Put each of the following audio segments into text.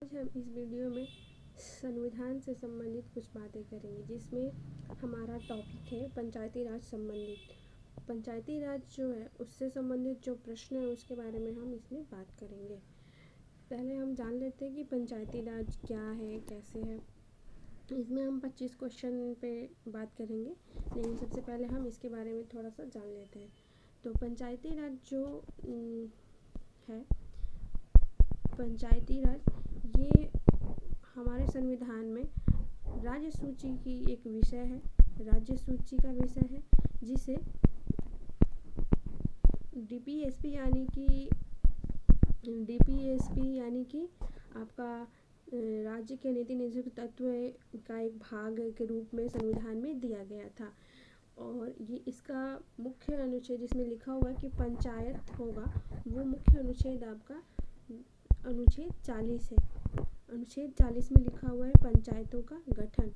आज हम इस वीडियो में संविधान से संबंधित कुछ बातें करेंगे, जिसमें हमारा टॉपिक है पंचायती राज संबंधित। पंचायती राज जो है उससे संबंधित जो प्रश्न है उसके बारे में हम इसमें बात करेंगे। पहले हम जान लेते हैं कि पंचायती राज क्या है, कैसे है। इसमें हम 25 क्वेश्चन पे बात करेंगे, लेकिन सबसे पहले हम इसके बारे में थोड़ा सा जान लेते हैं। तो पंचायती राज जो है, पंचायती राज ये हमारे संविधान में राज्य सूची की एक विषय है, राज्य सूची का विषय है, जिसे डीपीएसपी यानी कि आपका राज्य के नीति निरूपक तत्व का एक भाग के रूप में संविधान में दिया गया था। और ये इसका मुख्य अनुच्छेद जिसमें लिखा हुआ है कि पंचायत होगा, वो मुख्य अनुच्छेद आपका अनुच्छेद 40 है। अनुच्छेद 40 में लिखा हुआ है पंचायतों का गठन।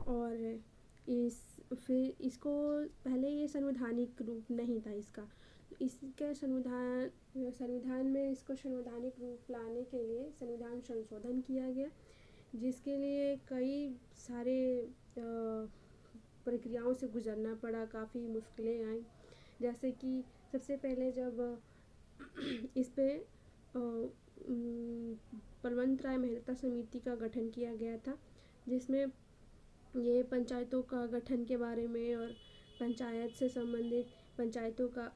और फिर इसको पहले ये संवैधानिक रूप नहीं था इसका, इसके संविधान में इसको संवैधानिक रूप लाने के लिए संविधान संशोधन किया गया, जिसके लिए कई सारे प्रक्रियाओं से गुजरना पड़ा, काफ़ी मुश्किलें आई। जैसे कि सबसे पहले जब इस पे बलवंत राय मेहता समिति का गठन किया गया था, जिसमें ये पंचायतों का गठन के बारे में और पंचायत से संबंधित पंचायतों का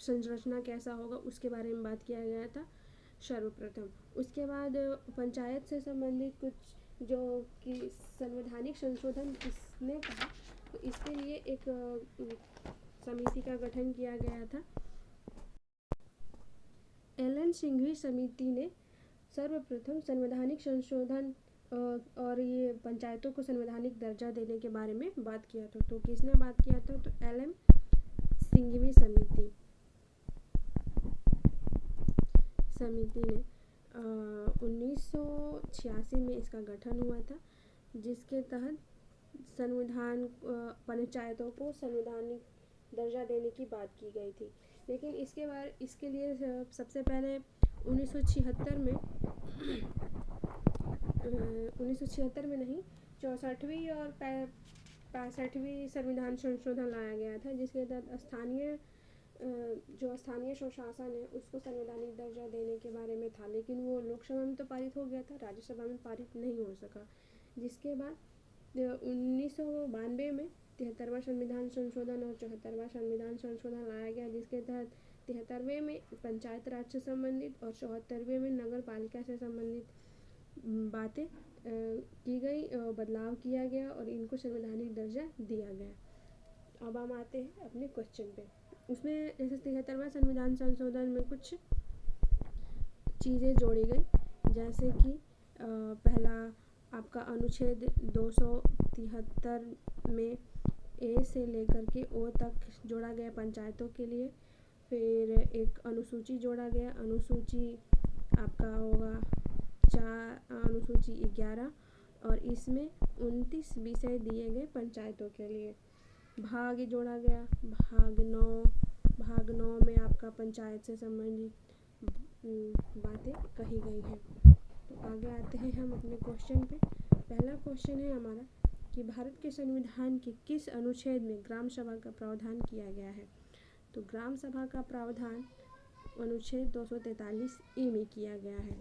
संरचना कैसा होगा उसके बारे में बात किया गया था सर्वप्रथम। उसके बाद पंचायत से संबंधित कुछ जो कि संवैधानिक संशोधन किसने कहा, तो इसके लिए एक समिति का गठन किया गया था। एलन सिंघवी समिति ने सर्वप्रथम संवैधानिक संशोधन और ये पंचायतों को संवैधानिक दर्जा देने के बारे में बात किया था। तो किसने बात किया था? तो एलन सिंघवी समिति ने 1986 में इसका गठन हुआ था, जिसके तहत संविधान पंचायतों को संवैधानिक दर्जा देने की बात की गई थी। लेकिन इसके लिए सबसे पहले 1976 में नहीं, 64वीं और 65वीं संविधान संशोधन लाया गया था, जिसके तहत स्थानीय स्वशासन है उसको संवैधानिक दर्जा देने के बारे में था। लेकिन वो लोकसभा में तो पारित हो गया था, राज्यसभा में पारित नहीं हो सका। जिसके बाद 1992 में 73वां संविधान संशोधन और 74वां संविधान संशोधन लाया गया, जिसके तहत 73वें में पंचायत राज से संबंधित और 74वें में नगर पालिका से संबंधित बातें की गई, बदलाव किया गया और इनको संवैधानिक दर्जा दिया गया। अब हम आते हैं अपने क्वेश्चन पे। उसमें जैसे 73वां संविधान संशोधन में कुछ चीज़ें जोड़ी गई, जैसे कि पहला आपका अनुच्छेद 273 में ए से लेकर के ओ तक जोड़ा गया पंचायतों के लिए। फिर एक अनुसूची जोड़ा गया, अनुसूची आपका होगा अनुसूची 11, और इसमें 29 विषय दिए गए पंचायतों के लिए। भाग जोड़ा गया, भाग 9 में आपका पंचायत से संबंधित बातें कही गई हैं। तो आगे आते हैं हम अपने क्वेश्चन पे। पहला क्वेश्चन है हमारा कि भारत के संविधान के किस अनुच्छेद में ग्राम सभा का प्रावधान किया गया है? तो ग्राम सभा का प्रावधान अनुच्छेद 243 में किया गया है।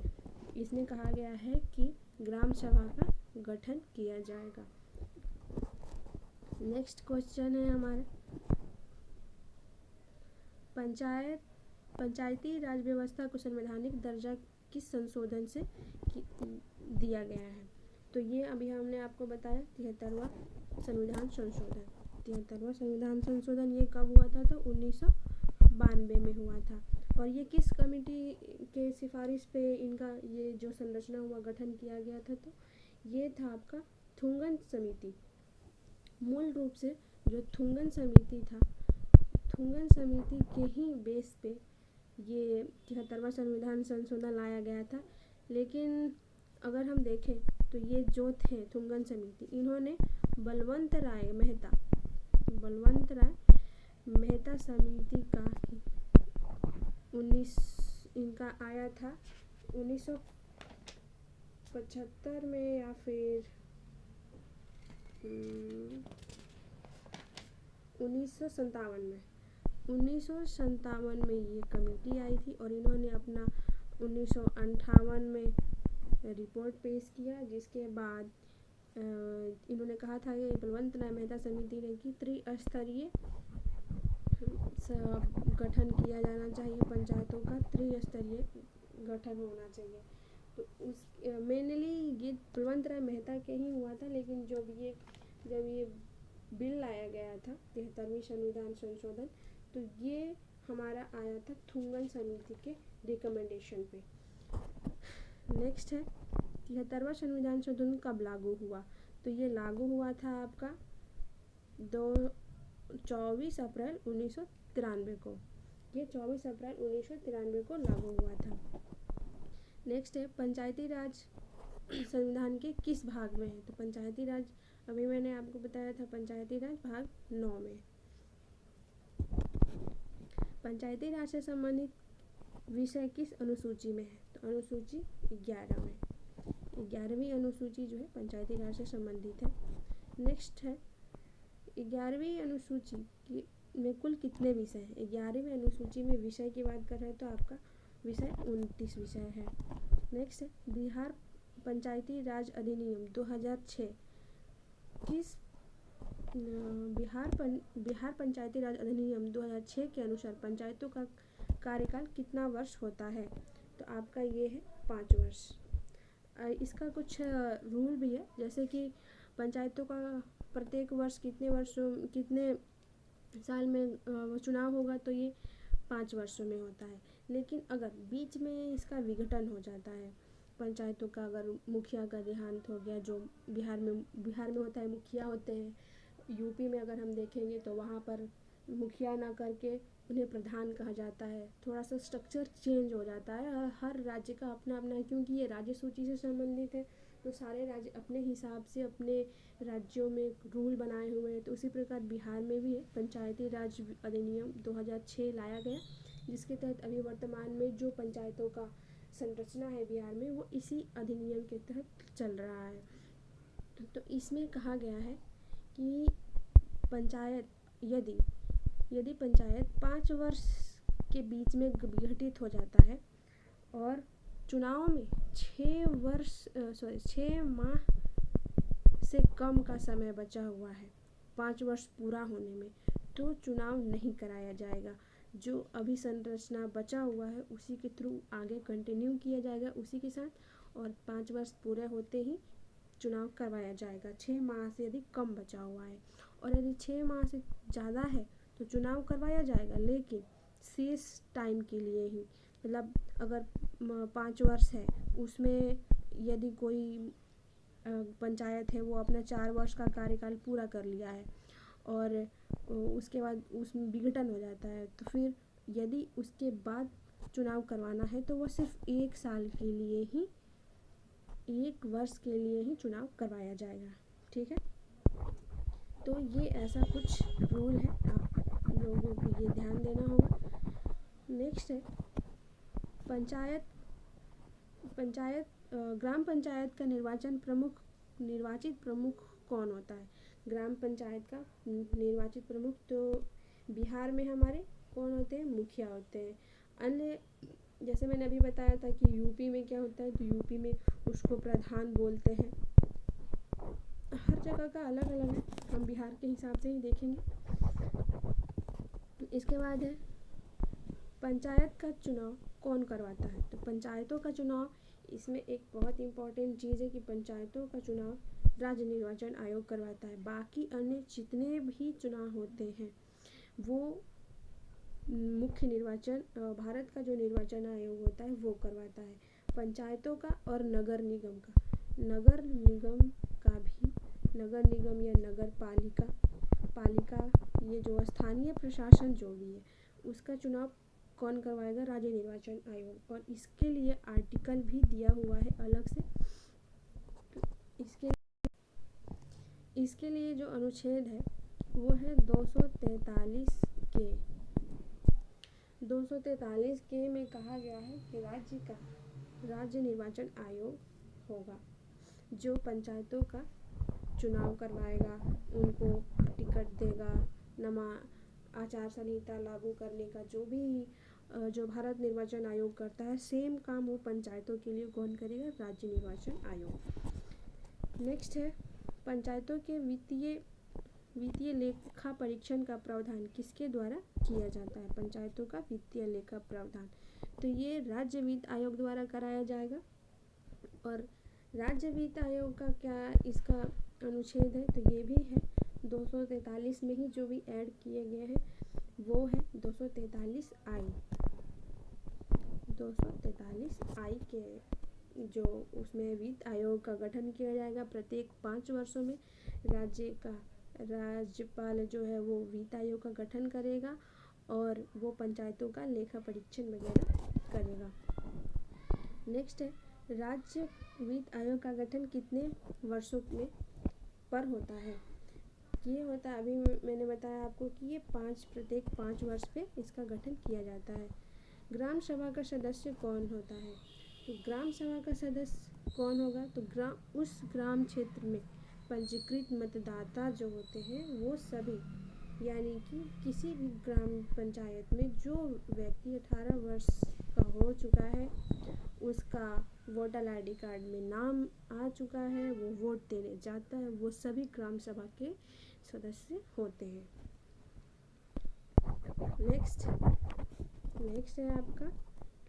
इसमें कहा गया है कि ग्राम सभा का गठन किया जाएगा। नेक्स्ट क्वेश्चन है हमारा, पंचायती राज व्यवस्था को संवैधानिक दर्जा किस संशोधन से दिया गया है? तो ये अभी हमने आपको बताया 73वां संविधान संशोधन। 73वां संविधान संशोधन ये कब हुआ था? तो 1992 में हुआ था। और ये किस कमेटी के सिफारिश पे इनका ये जो संरचना हुआ गठन किया गया था? तो ये था आपका थुंगन समिति। मूल रूप से जो थुंगन समिति था, थुंगन समिति के ही बेस पे ये 73वां संविधान संशोधन लाया गया था। लेकिन अगर हम देखें तो ये जो थे थुंगन समिति, इन्होंने बलवंत राय मेहता समिति का इनका आया था 1975 में या फिर 1957 में। 1957 में ये कमेटी आई थी और इन्होंने अपना 1958 में रिपोर्ट पेश किया, जिसके बाद इन्होंने कहा था कि बलवंत राय मेहता समिति ने कि त्रिस्तरीय गठन किया जाना चाहिए, पंचायतों का त्रिस्तरीय गठन होना चाहिए। तो उस मेनली ये बलवंत राय मेहता के ही हुआ था, लेकिन जब ये बिल लाया गया था 73वीं संविधान संशोधन, तो ये हमारा आया था थुंगन समिति के रिकमेंडेशन पे। नेक्स्ट है 73वां संविधान संशोधन कब लागू हुआ? तो ये लागू हुआ था आपका 24 अप्रैल 1993 को। ये 24 अप्रैल 1993 को लागू हुआ था। नेक्स्ट है पंचायती राज संविधान के किस भाग में है? तो पंचायती राज अभी मैंने आपको बताया था, पंचायती राज भाग 9 में। पंचायती राज से संबंधित विषय किस अनुसूची में है? तो अनुसूची 11 में। 11वीं अनुसूची जो है पंचायती राज से संबंधित है। नेक्स्ट है 11वीं अनुसूची में कुल कितने विषय हैं? 11वीं अनुसूची में विषय की बात कर रहे हैं तो आपका विषय 29 विषय है। नेक्स्ट है बिहार पंचायती राज अधिनियम 2006 किस बिहार पंचायती राज अधिनियम 2006 के अनुसार पंचायतों का कार्यकाल कितना वर्ष होता है? तो आपका ये है 5 वर्ष। इसका कुछ रूल भी है, जैसे कि पंचायतों का प्रत्येक वर्ष कितने साल में चुनाव होगा, तो ये 5 वर्षों में होता है। लेकिन अगर बीच में इसका विघटन हो जाता है पंचायतों का, अगर मुखिया का देहांत हो गया, जो बिहार में होता है, मुखिया होते हैं। यूपी में अगर हम देखेंगे तो वहाँ पर मुखिया ना करके उन्हें प्रधान कहा जाता है। थोड़ा सा स्ट्रक्चर चेंज हो जाता है, हर राज्य का अपना अपना है, क्योंकि ये राज्य सूची से संबंधित है, तो सारे राज्य अपने हिसाब से अपने राज्यों में रूल बनाए हुए हैं। तो उसी प्रकार बिहार में भी है, पंचायती राज अधिनियम 2006 लाया गया, जिसके तहत अभी वर्तमान में जो पंचायतों का संरचना है बिहार में, वो इसी अधिनियम के तहत चल रहा है। तो इसमें कहा गया है कि पंचायत यदि पंचायत 5 वर्ष के बीच में विघटित हो जाता है और चुनाव में 6 माह से कम का समय बचा हुआ है 5 वर्ष पूरा होने में, तो चुनाव नहीं कराया जाएगा। जो अभी संरचना बचा हुआ है उसी के थ्रू आगे कंटिन्यू किया जाएगा उसी के साथ, और 5 वर्ष पूरे होते ही चुनाव करवाया जाएगा। 6 माह से यदि कम बचा हुआ है, और यदि 6 माह से ज़्यादा है तो चुनाव करवाया जाएगा, लेकिन शेष टाइम के लिए ही। मतलब अगर 5 वर्ष है, उसमें यदि कोई पंचायत है वो अपना 4 वर्ष का कार्यकाल पूरा कर लिया है और उसके बाद उसमें विघटन हो जाता है, तो फिर यदि उसके बाद चुनाव करवाना है तो वो सिर्फ 1 साल के लिए ही, 1 वर्ष के लिए ही चुनाव करवाया जाएगा। ठीक है, तो ये ऐसा कुछ रूल है, आप लोगों को ये ध्यान देना होगा। नेक्स्ट है ग्राम पंचायत का निर्वाचित प्रमुख कौन होता है? ग्राम पंचायत का निर्वाचित प्रमुख तो बिहार में हमारे कौन होते हैं? मुखिया होते हैं। अन्य जैसे मैंने अभी बताया था कि यूपी में क्या होता है, तो यूपी में उसको प्रधान बोलते हैं। हर जगह का अलग अलग है, हम बिहार के हिसाब से ही देखेंगे। इसके बाद है पंचायत का चुनाव कौन करवाता है? तो पंचायतों का चुनाव, इसमें एक बहुत इम्पॉर्टेंट चीज़ है कि पंचायतों का चुनाव राज्य निर्वाचन आयोग करवाता है। बाकी अन्य जितने भी चुनाव होते हैं वो मुख्य निर्वाचन, भारत का जो निर्वाचन आयोग होता है वो करवाता है। पंचायतों का और नगर निगम या नगर पालिका ये जो स्थानीय प्रशासन जो भी है उसका चुनाव कौन करवाएगा? राज्य निर्वाचन आयोग। और इसके लिए आर्टिकल भी दिया हुआ है अलग से। इसके लिए जो अनुच्छेद है वो है 243 के। 243 के में कहा गया है कि राज्य निर्वाचन आयोग होगा जो पंचायतों का चुनाव करवाएगा, उनको टिकट देगा, नमा आचार संहिता लागू करने का जो भारत निर्वाचन आयोग करता है सेम काम वो पंचायतों के लिए कौन करेगा? राज्य निर्वाचन आयोग। नेक्स्ट है पंचायतों के वित्तीय लेखा परीक्षण का प्रावधान किसके द्वारा किया जाता है? पंचायतों का वित्तीय लेखा प्रावधान तो ये राज्य वित्त आयोग द्वारा कराया जाएगा। और राज्य वित्त आयोग का क्या इसका अनुच्छेद है? तो ये भी है 243 में ही जो भी ऐड किए गए हैं वो है 243 आई के जो उसमें वित्त आयोग का गठन किया जाएगा। प्रत्येक 5 वर्षों में राज्यपाल जो है वो वित्त आयोग का गठन करेगा और वो पंचायतों का लेखा परीक्षण वगैरह करेगा। नेक्स्ट है राज्य वित्त आयोग का गठन कितने वर्षों में पर होता है? ये होता है, अभी मैंने बताया आपको कि ये प्रत्येक 5 वर्ष पे इसका गठन किया जाता है। ग्राम सभा का सदस्य कौन होता है? तो ग्राम सभा का सदस्य कौन होगा? तो उस ग्राम क्षेत्र में पंजीकृत मतदाता जो होते हैं वो सभी, यानी कि किसी भी ग्राम पंचायत में जो व्यक्ति 18 वर्ष का हो चुका है, उसका वोटर आईडी कार्ड में नाम आ चुका है, वो वोट देने जाता है, वो सभी ग्राम सभा के सदस्य होते हैं। नेक्स्ट है आपका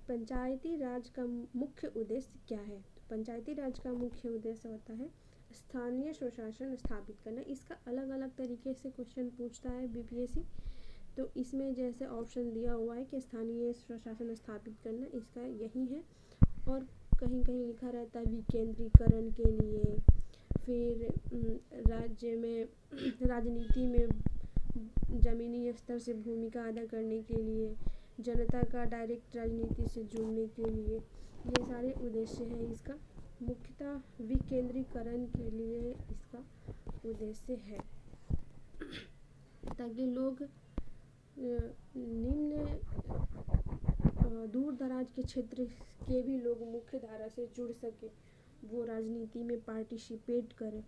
पंचायती राज का मुख्य उद्देश्य क्या है? तो पंचायती राज का मुख्य उद्देश्य होता है स्थानीय स्वशासन स्थापित करना। इसका अलग अलग तरीके से क्वेश्चन पूछता है बीपीएससी। तो इसमें जैसे ऑप्शन दिया हुआ है कि स्थानीय स्वशासन स्थापित करना, इसका यही है। और कहीं कहीं लिखा रहता है विकेंद्रीकरण के लिए, फिर राज्य में राजनीति में ज़मीनी स्तर से भूमिका अदा करने के लिए, जनता का डायरेक्ट राजनीति से जुड़ने के लिए, ये सारे उद्देश्य हैं इसका। मुख्यतः विकेंद्रीकरण के लिए इसका उद्देश्य है ताकि लोग निम्न दूर दराज के क्षेत्र के भी लोग मुख्य धारा से जुड़ सके, वो राजनीति में पार्टिसिपेट करें,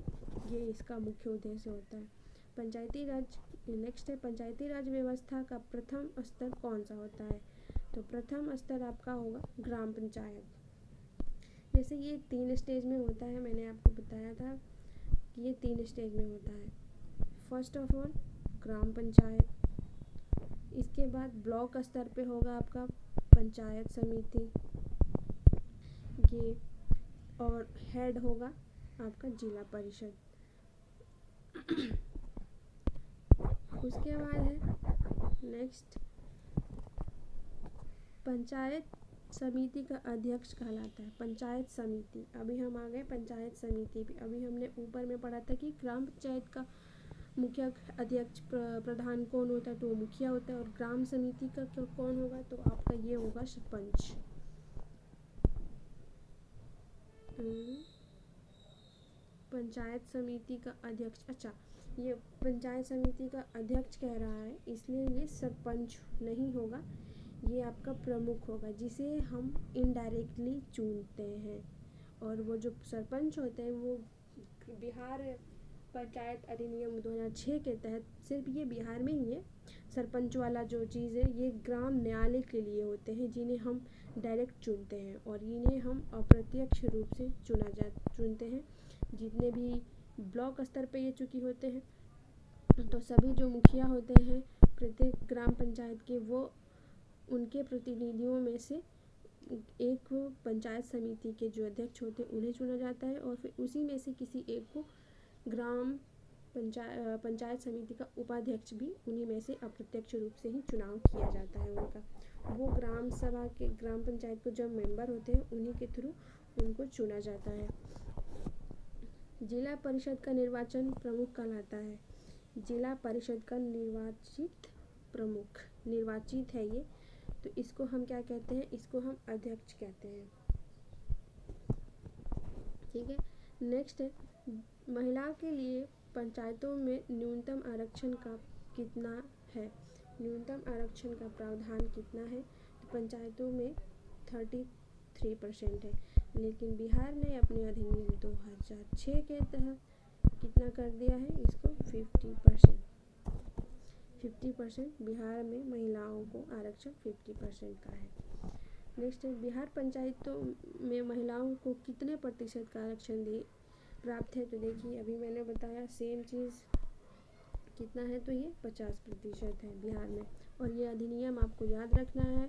ये इसका मुख्य उद्देश्य होता है। पंचायती राज नेक्स्ट है पंचायती राज व्यवस्था का प्रथम स्तर कौन सा होता है? तो प्रथम स्तर आपका होगा ग्राम पंचायत। जैसे ये 3 स्टेज में होता है, मैंने आपको बताया था कि ये 3 स्टेज में होता है। फर्स्ट ऑफ ऑल ग्राम पंचायत, इसके बाद ब्लॉक स्तर पे होगा आपका पंचायत समिति ये, और हेड होगा आपका जिला परिषद। उसके बाद है नेक्स्ट पंचायत समिति का अध्यक्ष कहलाता है पंचायत समिति। अभी हम आ गए पंचायत समिति पे। अभी हमने ऊपर में पढ़ा था कि ग्राम पंचायत का मुखिया अध्यक्ष प्रधान कौन होता है? तो वो मुखिया होता है। और ग्राम समिति का कौन होगा? तो आपका ये होगा सरपंच। पंचायत समिति का अध्यक्ष, अच्छा ये पंचायत समिति का अध्यक्ष कह रहा है इसलिए ये सरपंच नहीं होगा, ये आपका प्रमुख होगा जिसे हम इनडायरेक्टली चुनते हैं। और वो जो सरपंच होते हैं वो बिहार पंचायत अधिनियम 2006 के तहत, सिर्फ ये बिहार में ही है सरपंच वाला जो चीज़ है, ये ग्राम न्यायालय के लिए होते हैं जिन्हें हम डायरेक्ट चुनते हैं और इन्हें हम अप्रत्यक्ष रूप से चुनते हैं। जितने भी ब्लॉक स्तर पे ये चुकी होते हैं तो सभी जो मुखिया होते हैं प्रत्येक ग्राम पंचायत के, वो उनके प्रतिनिधियों में से एक पंचायत समिति के जो अध्यक्ष होते हैं उन्हें चुना जाता है और फिर उसी में से किसी एक को ग्राम पंचायत समिति का उपाध्यक्ष भी उन्हीं में से अप्रत्यक्ष रूप से ही चुनाव किया जाता है उनका। वो ग्राम सभा के ग्राम पंचायत को जो मेंबर होते हैं उन्हीं के थ्रू उनको चुना जाता है। जिला परिषद का निर्वाचन प्रमुख कहलाता है। जिला परिषद का निर्वाचित है ये, तो इसको हम क्या कहते हैं? इसको हम अध्यक्ष कहते हैं। ठीक है। नेक्स्ट है महिलाओं के लिए पंचायतों में न्यूनतम आरक्षण का कितना है? न्यूनतम आरक्षण का प्रावधान कितना है? तो पंचायतों में 33% है, लेकिन बिहार ने अपने अधिनियम 2006 के तहत कितना कर दिया है इसको? 50%। बिहार में महिलाओं को आरक्षण 50% का है। नेक्स्ट है, बिहार पंचायतों में महिलाओं को कितने प्रतिशत का आरक्षण प्राप्त है? तो देखिए अभी मैंने बताया सेम चीज़ कितना है, तो ये 50% है बिहार में। और ये अधिनियम आपको याद रखना है,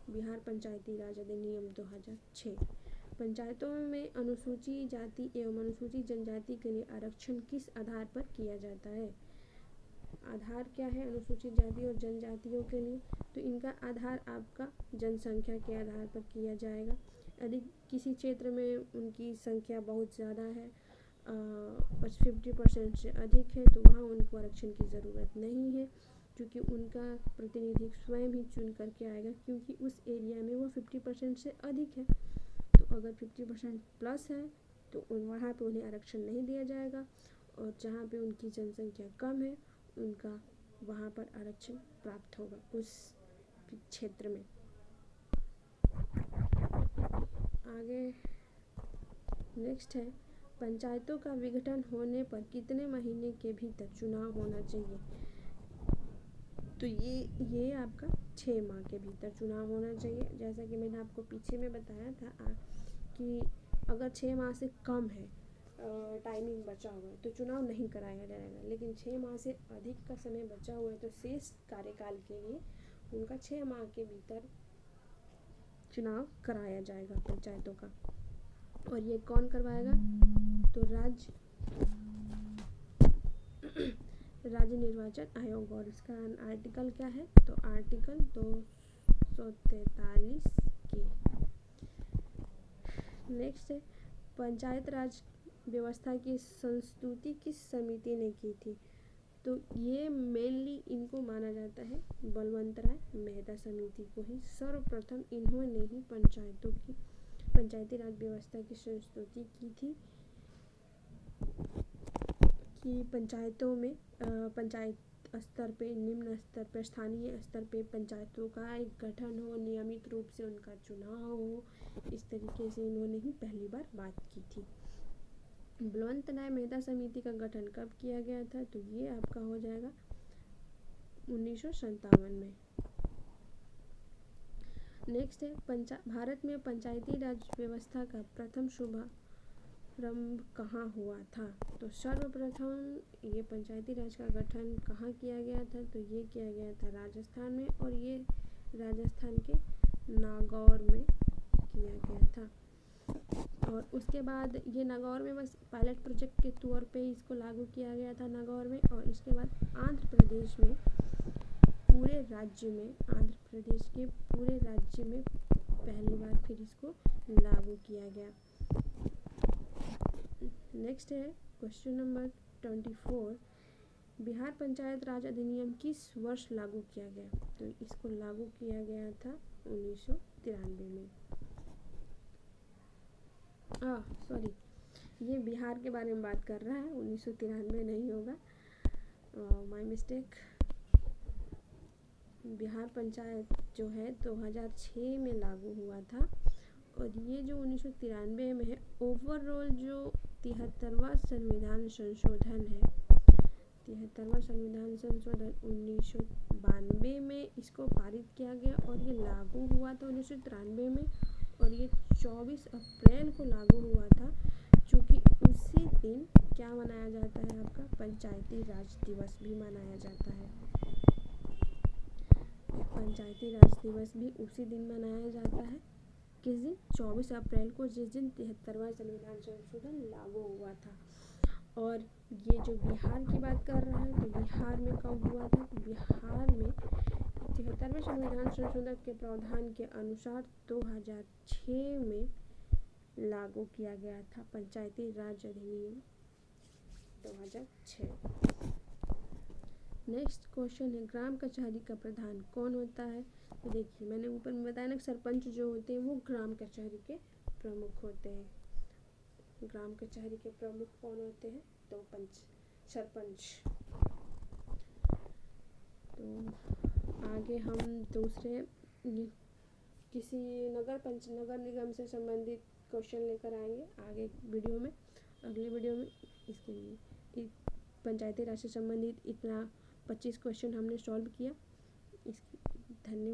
बिहार पंचायती राज अधिनियम 2006। पंचायतों में अनुसूचित जाति एवं अनुसूचित जनजाति के लिए आरक्षण किस आधार पर किया जाता है? आधार क्या है अनुसूचित जाति और जनजातियों के लिए? तो इनका आधार आपका जनसंख्या के आधार पर किया जाएगा। यदि किसी क्षेत्र में उनकी संख्या बहुत ज़्यादा है, 50% से अधिक है, तो वहाँ उनको आरक्षण की ज़रूरत नहीं है, क्योंकि उनका प्रतिनिधि स्वयं ही चुन करके आएगा, क्योंकि उस एरिया में वो 50% से अधिक है। तो अगर 50% प्लस है तो वहाँ पे उन्हें आरक्षण नहीं दिया जाएगा, और जहाँ पे उनकी जनसंख्या कम है उनका वहाँ पर आरक्षण प्राप्त होगा उस क्षेत्र में। आगे नेक्स्ट है, पंचायतों का विघटन होने पर कितने महीने के भीतर चुनाव होना चाहिए? तो ये आपका 6 माह के भीतर चुनाव होना चाहिए। जैसा कि मैंने आपको पीछे में बताया था कि अगर 6 माह से कम है टाइमिंग बचा हुआ है तो चुनाव नहीं कराया जाएगा, लेकिन 6 माह से अधिक का समय बचा हुआ है तो शेष कार्यकाल के लिए उनका 6 माह के भीतर चुनाव कराया जाएगा पंचायतों का। और ये कौन करवाएगा? तो राज्य निर्वाचन आयोग। और इसका आर्टिकल क्या है? तो आर्टिकल 243 के। नेक्स्ट है, पंचायत राज व्यवस्था की संस्तुति किस समिति ने की थी? तो ये मेनली इनको माना जाता है बलवंतराय मेहता समिति को ही। सर्वप्रथम इन्होंने ही पंचायती राज व्यवस्था की संस्तुति की थी कि पंचायतों में पंचायत स्तर पे, निम्न स्तर पे, स्थानीय स्तर पे पंचायतों का एक गठन हो, नियमित रूप से उनका चुनाव हो। इस तरीके से इन्होंने ही पहली बार बात की थी। बलवंतराय मेहता समिति का गठन कब किया गया था? तो ये आपका हो जाएगा 1957 में। नेक्स्ट है, भारत में पंचायती राज व्यवस्था का प्रथम शुभारंभ कहाँ हुआ था? तो सर्वप्रथम ये पंचायती राज का गठन कहाँ किया गया था? तो ये किया गया था राजस्थान में, और ये राजस्थान के नागौर में किया गया था। और उसके बाद ये नागौर में बस पायलट प्रोजेक्ट के तौर पे इसको लागू किया गया था नागौर में। और इसके बाद आंध्र प्रदेश के पूरे राज्य में पहली बार फिर इसको लागू किया गया। नेक्स्ट है क्वेश्चन नंबर 24, बिहार पंचायत राज अधिनियम किस वर्ष लागू किया गया? तो इसको लागू किया गया था 1993 में। ये बिहार के बारे में बात कर रहा है, 1993 नहीं होगा, माय मिस्टेक। बिहार पंचायत जो है 2006 में लागू हुआ था। और ये जो 1993 में है, ओवरऑल जो 73वां संविधान संशोधन है, 73वां संविधान संशोधन 1992 में इसको पारित किया गया, और ये लागू हुआ था 1993 में। और ये 24 अप्रैल को लागू हुआ था, क्योंकि उसी दिन क्या मनाया जाता है? आपका पंचायती राज दिवस भी मनाया जाता है। पंचायती राज दिवस भी उसी दिन मनाया जाता है। किस दिन? 24 अप्रैल को, जिस दिन 73वां संविधान संशोधन लागू हुआ था। और ये जो बिहार की बात कर रहा है, तो बिहार में कब हुआ था? तो बिहार में 73वें संविधान संशोधन के प्रावधान के अनुसार 2006 में लागू किया गया था पंचायती राज अधिनियम 2006। नेक्स्ट क्वेश्चन है, ग्राम कचहरी का प्रधान कौन होता है? तो देखिए मैंने ऊपर में बताया ना, सरपंच जो होते हैं वो ग्राम कचहरी के प्रमुख होते हैं। ग्राम कचहरी के प्रमुख कौन होते हैं? तो सरपंच। तो आगे हम दूसरे किसी नगर निगम से संबंधित क्वेश्चन लेकर आएंगे आगे वीडियो में, अगले वीडियो में। इसके पंचायती राज से संबंधित इतना 25 क्वेश्चन हमने सॉल्व किया। इसकी धन्यवाद।